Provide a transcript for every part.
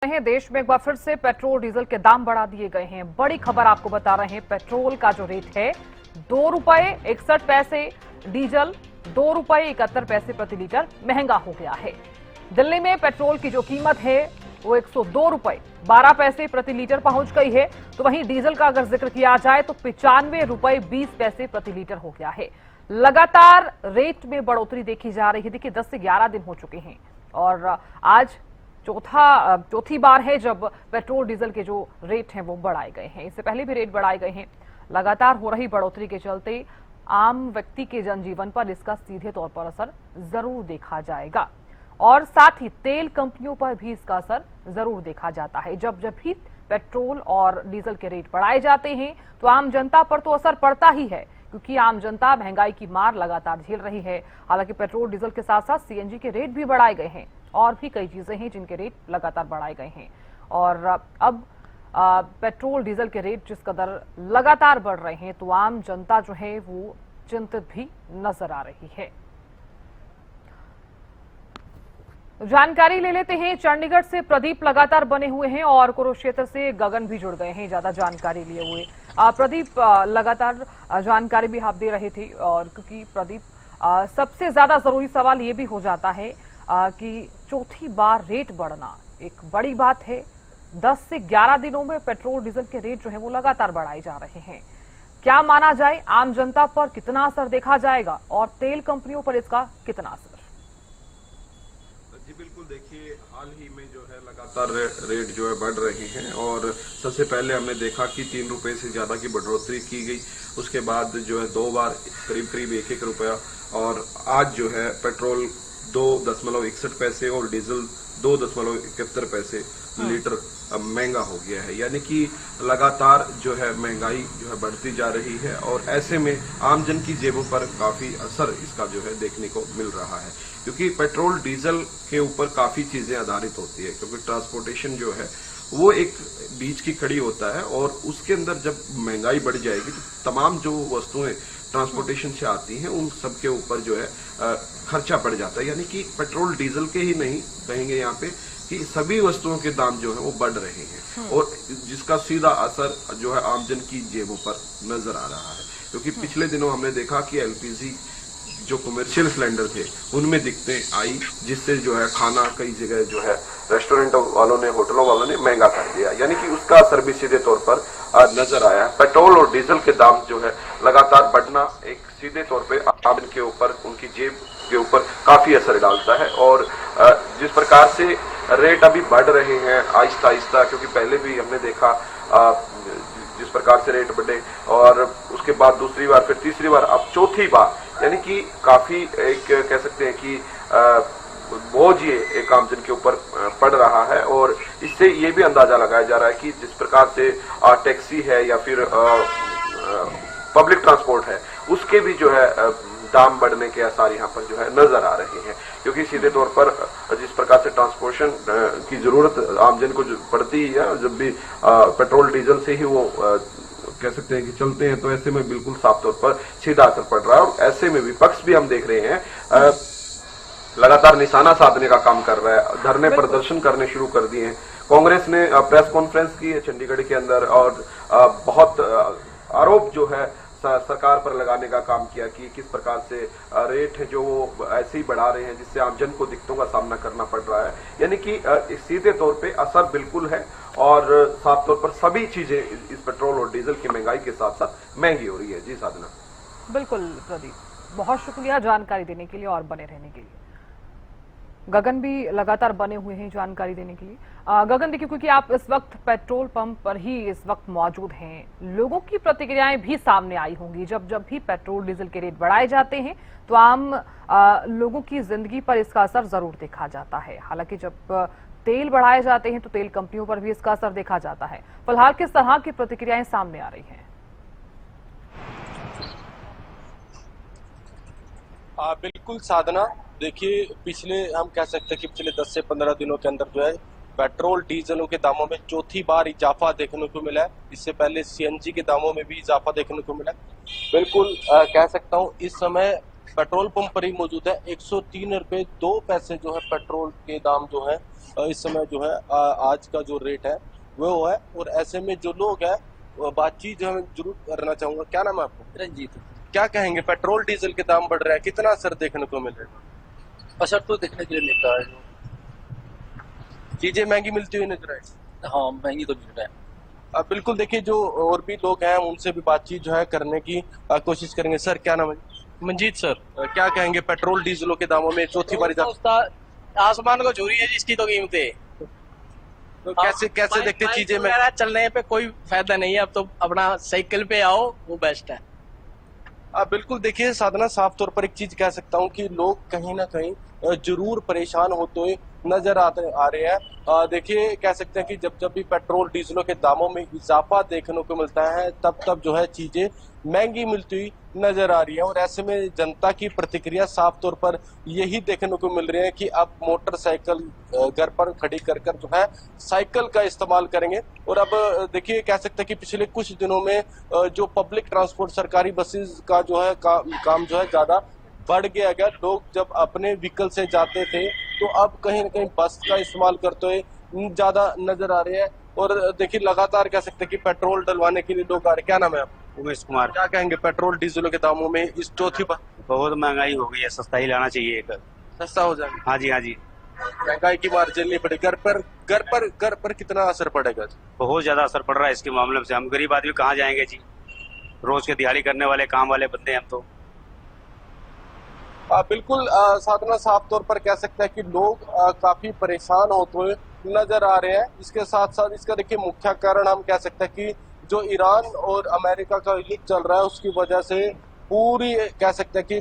हैं देश में एक बार फिर से पेट्रोल डीजल के दाम बढ़ा दिए गए हैं। बड़ी खबर आपको बता रहे हैं, पेट्रोल का जो रेट है 2 रुपए 61 पैसे, डीजल 2 रुपए 71 पैसे प्रति लीटर महंगा हो गया है। दिल्ली में पेट्रोल की जो कीमत है वो 102 रुपए 12 पैसे प्रति लीटर पहुंच गई है। तो वहीं डीजल का अगर जिक्र किया जाए तो 95 रुपए 20 पैसे प्रति लीटर हो गया है। लगातार रेट में बढ़ोतरी देखी जा रही है। देखिए 10 से 11 दिन हो चुके हैं और आज चौथी बार है जब पेट्रोल डीजल के जो रेट हैं वो बढ़ाए गए हैं। इससे पहले भी रेट बढ़ाए गए हैं। लगातार हो रही बढ़ोतरी के चलते आम व्यक्ति के जनजीवन पर इसका सीधे तौर पर असर जरूर देखा जाएगा और साथ ही तेल कंपनियों पर भी इसका असर जरूर देखा जाता है। जब जब भी पेट्रोल और डीजल के रेट बढ़ाए जाते हैं तो आम जनता पर तो असर पड़ता ही है, क्योंकि आम जनता महंगाई की मार लगातार झेल रही है। हालांकि पेट्रोल डीजल के साथ साथ सीएनजी के रेट भी बढ़ाए गए हैं और भी कई चीजें हैं जिनके रेट लगातार बढ़ाए गए हैं। और अब पेट्रोल डीजल के रेट जिस कदर लगातार बढ़ रहे हैं तो आम जनता जो है वो चिंतित भी नजर आ रही है। जानकारी ले लेते हैं। चंडीगढ़ से प्रदीप लगातार बने हुए हैं और कुरुक्षेत्र से गगन भी जुड़ गए हैं ज्यादा जानकारी लिए हुए। प्रदीप लगातार जानकारी भी आप दे रहे थे और क्योंकि प्रदीप सबसे ज्यादा जरूरी सवाल ये भी हो जाता है कि चौथी बार रेट बढ़ना एक बड़ी बात है। 10 से 11 दिनों में पेट्रोल डीजल के रेट जो है वो लगातार बढ़ाए जा रहे हैं। क्या माना जाए, आम जनता पर कितना असर देखा जाएगा और तेल कंपनियों पर इसका कितना असर? जी बिल्कुल, देखिए हाल ही में जो है लगातार रेट जो है बढ़ रहे हैं और सबसे पहले हमने देखा कि 3 रुपए से ज्यादा की बढ़ोतरी की गई। उसके बाद जो है 2 बार करीब करीब 1-1 रुपया और आज जो है पेट्रोल 2.61 पैसे और डीजल 2.71 पैसे लीटर महंगा हो गया है। यानी कि लगातार जो है महंगाई जो है बढ़ती जा रही है और ऐसे में आमजन की जेबों पर काफी असर इसका जो है देखने को मिल रहा है, क्योंकि पेट्रोल डीजल के ऊपर काफी चीजें आधारित होती है। क्योंकि ट्रांसपोर्टेशन जो है वो एक बीच की कड़ी होता है और उसके अंदर जब महंगाई बढ़ जाएगी तो तमाम जो वस्तुएं ट्रांसपोर्टेशन से आती हैं उन सबके ऊपर जो है खर्चा बढ़ जाता है। यानी कि पेट्रोल डीजल के ही नहीं कहेंगे यहाँ पे कि सभी वस्तुओं के दाम जो है वो बढ़ रहे हैं और जिसका सीधा असर जो है आमजन की जेबों पर नजर आ रहा है। क्योंकि पिछले दिनों हमने देखा कि एलपीजी जो कमर्शियल सिलेंडर थे उनमें दिक्कतें आई, जिससे जो है खाना कई जगह जो है रेस्टोरेंट वालों ने, होटलों वालों ने महंगा कर दिया। यानी कि उसका असर भी सीधे तौर पर नजर आया है। पेट्रोल और डीजल के दाम जो है लगातार बढ़ना एक सीधे तौर पे आम के ऊपर, उनकी जेब के ऊपर काफी असर डालता है। और जिस प्रकार से रेट अभी बढ़ रहे हैं आहिस्ता आहिस्ता, क्योंकि पहले भी हमने देखा जिस प्रकार से रेट बढ़े और उसके बाद दूसरी बार, फिर तीसरी बार, अब चौथी बार, यानी कि काफी एक कह सकते हैं कि बोझ ये एक आमजन के ऊपर पड़ रहा है। और इससे ये भी अंदाजा लगाया जा रहा है कि जिस प्रकार से टैक्सी है या फिर पब्लिक ट्रांसपोर्ट है उसके भी जो है दाम बढ़ने के आसार यहाँ पर जो है नजर आ रहे हैं। क्योंकि सीधे तौर पर जिस प्रकार से ट्रांसपोर्टेशन की जरूरत आमजन को पड़ती है, जब भी पेट्रोल डीजल से ही वो कह सकते हैं कि चलते हैं, तो ऐसे में बिल्कुल साफ तौर पर सीधा असर पड़ रहा है। और ऐसे में विपक्ष भी हम देख रहे हैं लगातार निशाना साधने का काम कर रहा है, धरने प्रदर्शन करने शुरू कर दिए हैं। कांग्रेस ने प्रेस कॉन्फ्रेंस की है चंडीगढ़ के अंदर और बहुत आरोप जो है सरकार पर लगाने का काम किया कि किस प्रकार से रेट है जो वो ऐसे ही बढ़ा रहे हैं, जिससे आमजन को दिक्कतों का सामना करना पड़ रहा है। यानी कि सीधे तौर पे असर बिल्कुल है और साफ तौर पर सभी चीजें इस पेट्रोल और डीजल की महंगाई के साथ साथ महंगी हो रही है। जी साधना। बिल्कुल प्रदीप, बहुत शुक्रिया जानकारी देने के लिए और बने रहने के लिए। गगन भी लगातार बने हुए हैं जानकारी देने के लिए। गगन देखिए, क्योंकि आप इस वक्त पेट्रोल पंप पर ही इस वक्त मौजूद हैं, लोगों की प्रतिक्रियाएं भी सामने आई होंगी। जब जब भी पेट्रोल डीजल के रेट बढ़ाए जाते हैं तो आम लोगों की जिंदगी पर इसका असर जरूर देखा जाता है। हालांकि जब तेल बढ़ाए जाते हैं तो तेल कंपनियों पर भी इसका असर देखा जाता है। फिलहाल किस तरह की प्रतिक्रियाएं सामने आ रही हैं? बिल्कुल साधना, देखिए हम कह सकते हैं कि पिछले 10 से 15 दिनों के अंदर जो है पेट्रोल डीजलों के दामों में चौथी बार इजाफा देखने को मिला है। इससे पहले सीएनजी के दामों में भी इजाफा देखने को मिला है। बिल्कुल कह सकता हूँ इस समय पेट्रोल पंप पर ही मौजूद है। 103 रुपए 2 पैसे जो है पेट्रोल के दाम जो है इस समय जो है आज का जो रेट है वो है। और ऐसे में जो लोग हैं बातचीत जो है जरूर करना चाहूंगा। क्या नाम है आपको? रंजीत। क्या कहेंगे, पेट्रोल डीजल के दाम बढ़ रहे हैं, कितना असर देखने को मिल रहा है? असर तो देखने के लिए मिल रहा है। चीजें महंगी मिलती हुई नजर आई। हाँ, महंगी तो मिल रहा है। बिल्कुल, देखिए जो और भी लोग हैं उनसे भी बातचीत जो है करने की कोशिश करेंगे। सर क्या नाम है? मंजीत सर। क्या कहेंगे, पेट्रोल डीजलों के दामों में चौथी बार इजाफा, आसमान को छू रही है जिसकी तो कीमतें। तो कैसे कैसे देखते हैं चीजें में? चलने पे कोई फायदा नहीं है, अब तो अपना साइकिल पे आओ वो बेस्ट है। बिल्कुल, देखिए साधना, साफ तौर पर एक चीज कह सकता हूँ कि लोग कहीं ना कहीं जरूर परेशान होते हुए नजर आ रहे हैं। देखिए कह सकते हैं कि जब जब भी पेट्रोल डीजलों के दामों में इजाफा देखने को मिलता है तब तब जो है चीजें महंगी मिलती हुई नजर आ रही है। और ऐसे में जनता की प्रतिक्रिया साफ तौर पर यही देखने को मिल रही है कि अब मोटरसाइकिल घर पर खड़ी कर जो है साइकिल का इस्तेमाल करेंगे। और अब देखिए कह सकते हैं कि पिछले कुछ दिनों में जो पब्लिक ट्रांसपोर्ट सरकारी बसेस का जो है काम जो है ज्यादा बढ़ गया। लोग जब अपने व्हीकल से जाते थे तो अब कहीं ना कहीं बस का इस्तेमाल करते हुए ज्यादा नजर आ रहे हैं। और देखिए लगातार कह सकते हैं कि पेट्रोल डलवाने के लिए लोग आ रहे हैं। क्या नाम है आपका? उमेश कुमार। क्या कहेंगे, पेट्रोल डीजलों के दामों में इस चौथी बार बहुत महंगाई हो गई है, सस्ता ही लाना चाहिए एक। सस्ता हो जाएगा? हाँ जी, हाँ जी। महंगाई की मार झेलनी पड़ेगी। घर पर कितना असर पड़ेगा? बहुत ज्यादा असर पड़ रहा है इसके मामले में। हम गरीब आदमी कहाँ जाएंगे जी, रोज के दिहाड़ी करने वाले काम वाले बंदे हैं हम तो। बिल्कुल साधना, साफ तौर पर कह सकते हैं कि लोग काफी परेशान होते हुए नजर आ रहे हैं। इसके साथ साथ इसका देखिए मुख्य कारण हम कह सकते हैं कि जो ईरान और अमेरिका का युद्ध चल रहा है उसकी वजह से पूरी कह सकते हैं कि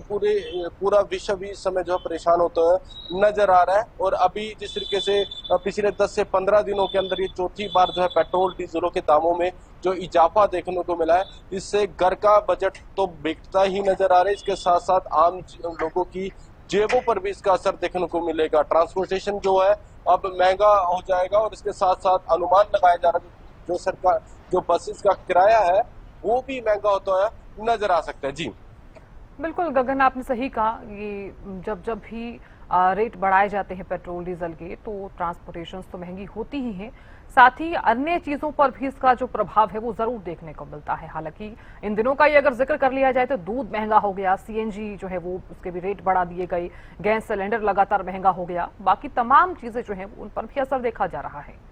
पूरा विश्व भी इस समय जो है परेशान होता है नजर आ रहा है। और अभी जिस तरीके से पिछले 10 से 15 दिनों के अंदर ये चौथी बार जो है पेट्रोल डीजलों के दामों में जो इजाफा देखने को मिला है, इससे घर का बजट तो बिकता ही नजर आ रहा है। इसके साथ साथ आम लोगों की जेबों पर भी इसका असर देखने को मिलेगा। ट्रांसपोर्टेशन जो है अब महंगा हो जाएगा और इसके साथ साथ अनुमान लगाया जा रहा है जो सरकार जो बसेस का किराया है वो भी महंगा होता है नजर आ सकता है। जी बिल्कुल गगन, आपने सही कहा। ये जब भी रेट बढ़ाए जाते हैं पेट्रोल डीजल के तो ट्रांसपोर्टेशन तो महंगी होती ही हैं, साथ ही अन्य चीजों पर भी इसका जो प्रभाव है वो जरूर देखने को मिलता है। हालांकि इन दिनों का ये अगर जिक्र कर लिया जाए तो दूध महंगा हो गया, सीएनजी जो है वो उसके भी रेट बढ़ा दिए गए, गैस सिलेंडर लगातार महंगा हो गया, बाकी तमाम चीजें जो है उन पर भी असर देखा जा रहा है।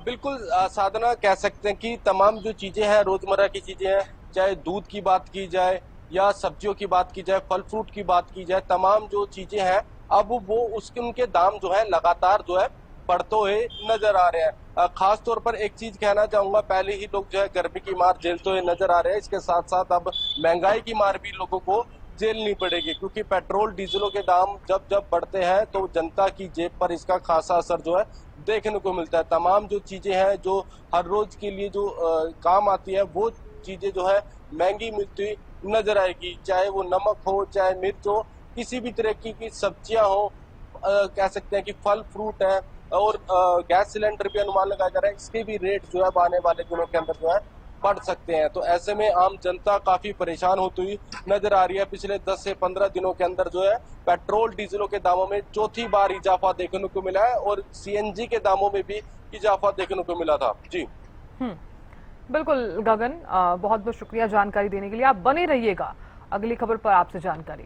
बिल्कुल साधना, कह सकते हैं कि तमाम जो चीजें हैं रोजमर्रा की चीजें हैं, चाहे दूध की बात की जाए या सब्जियों की बात की जाए, फल फ्रूट की बात की जाए, तमाम जो चीजें हैं अब वो उनके दाम जो है लगातार जो है बढ़ते हुए नजर आ रहे हैं। खास तौर पर एक चीज कहना चाहूंगा, पहले ही लोग जो है गर्मी की मार झेलते हुए नजर आ रहे हैं, इसके साथ साथ अब महंगाई की मार भी लोगों को झेलनी पड़ेगी, क्योंकि पेट्रोल डीजलों के दाम जब जब बढ़ते हैं तो जनता की जेब पर इसका खासा असर जो है देखने को मिलता है। तमाम जो चीजें हैं जो हर रोज के लिए जो काम आती है वो चीजें जो है महंगी मिलती हुई नजर आएगी, चाहे वो नमक हो, चाहे मिर्च हो, किसी भी तरह की सब्जियां हो, कह सकते हैं कि फल फ्रूट है। और गैस सिलेंडर भी अनुमान लगाया जा रहा है, इसके भी रेट जो है आने वाले दिनों के अंदर जो है बढ़ सकते हैं। तो ऐसे में आम जनता काफी परेशान होती हुई नजर आ रही है। पिछले 10 से 15 दिनों के अंदर जो है पेट्रोल डीजलों के दामों में चौथी बार इजाफा देखने को मिला है और सीएनजी के दामों में भी इजाफा देखने को मिला था। जी बिल्कुल गगन, बहुत बहुत शुक्रिया जानकारी देने के लिए। आप बने रहिएगा, अगली खबर पर आपसे जानकारी